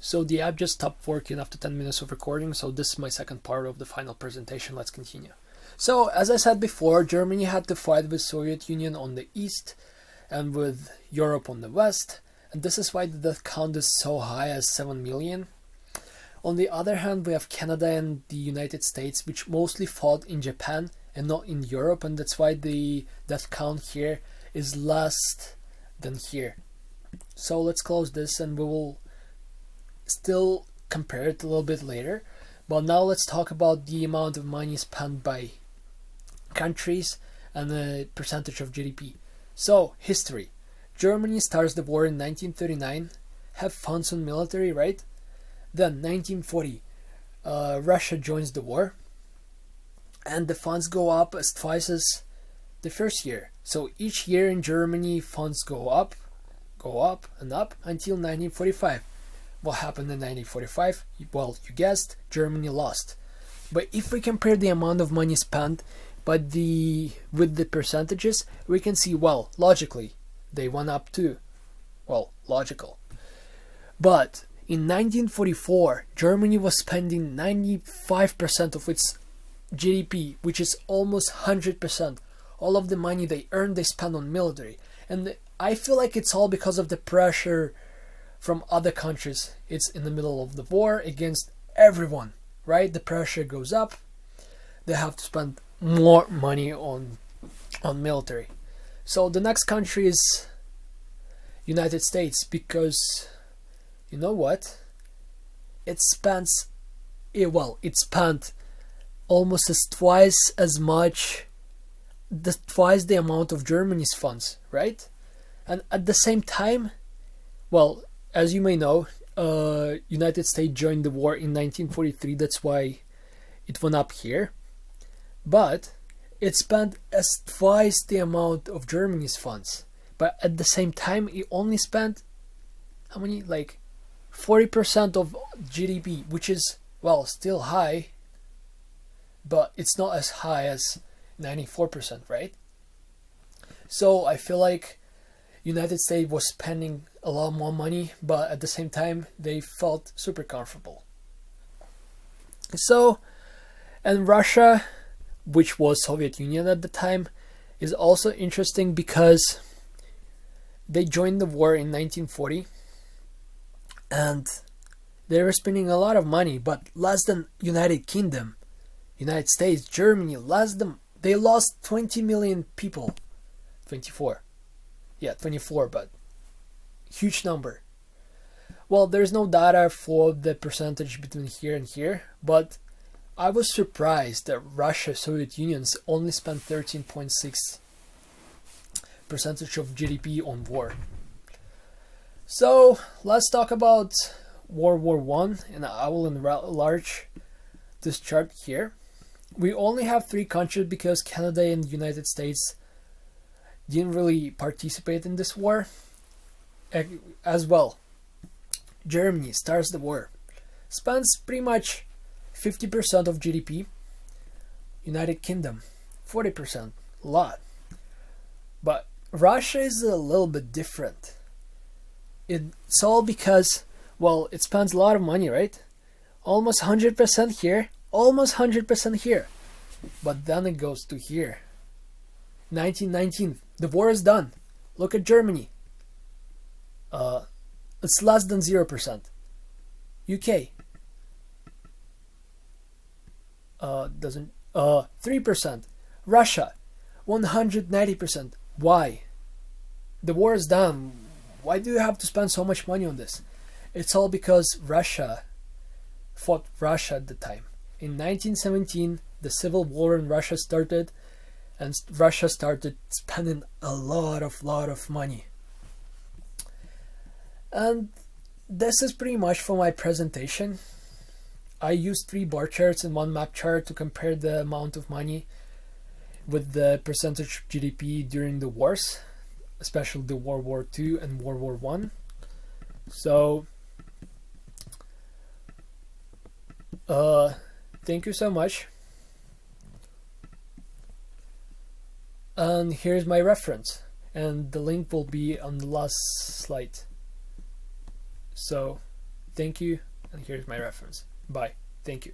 So the app just stopped working after 10 minutes of recording, so this is my second part of the final presentation. Let's continue. So, as I said before, Germany had to fight with Soviet Union on the east and with Europe on the west, and this is why the death count is so high as 7 million. On the other hand, we have Canada and the United States, which mostly fought in Japan and not in Europe, and that's why the death count here is less than here. So let's close this and we will still compare it a little bit later. But now let's talk about the amount of money spent by countries and the percentage of GDP. So, history. Germany starts the war in 1939, have funds on military, right? Then 1940, Russia joins the war, and the funds go up as twice as the first year. So each year in Germany, funds go up and up until 1945. What happened in 1945? Well, you guessed, Germany lost. But if we compare the amount of money spent with the percentages, we can see, well, logically, they went up too. Well, logical. But in 1944, Germany was spending 95% of its GDP, which is almost 100%. All of the money they earned, they spent on military. And I feel like it's all because of the pressure from other countries. It's in the middle of the war against everyone, right? The pressure goes up. They have to spend more money on military. So the next country is United States, because you know what? It spent almost twice as much, twice the amount of Germany's funds, right? And at the same time, well, as you may know, United States joined the war in 1943. That's why it went up here. But it spent as twice the amount of Germany's funds. But at the same time, it only spent how many? Like 40% of GDP, which is, well, still high, but it's not as high as 94%, right? So I feel like United States was spending a lot more money, but at the same time they felt super comfortable. So, and Russia, which was Soviet Union at the time, is also interesting because they joined the war in 1940 and they were spending a lot of money, but less than United Kingdom, United States, Germany, they lost 20 million people. 24. Yeah, 24, but huge number. Well, there's no data for the percentage between here and here, but I was surprised that Russia, Soviet Union only spent 13.6% of GDP on war. So let's talk about World War One, and I will enlarge this chart here. We only have 3 countries because Canada and the United States didn't really participate in this war as well. Germany starts the war, spends pretty much 50% of GDP. United Kingdom 40%, a lot. But Russia is a little bit different. It's all because, well, it spends a lot of money, right? Almost 100% here, almost 100% here. But then it goes to here. 1919, the war is done. Look at Germany. It's less than 0%. UK. 3%. Russia, 190%. Why? The war is done. Why do you have to spend so much money on this? It's all because Russia fought Russia at the time. In 1917, the civil war in Russia started, and Russia started spending a lot of money. And this is pretty much for my presentation. I used 3 bar charts and 1 map chart to compare the amount of money with the percentage of GDP during the wars, especially the World War II and World War I. So, thank you so much. And here's my reference, and the link will be on the last slide. So, Thank you, and here's my reference. Bye. Thank you.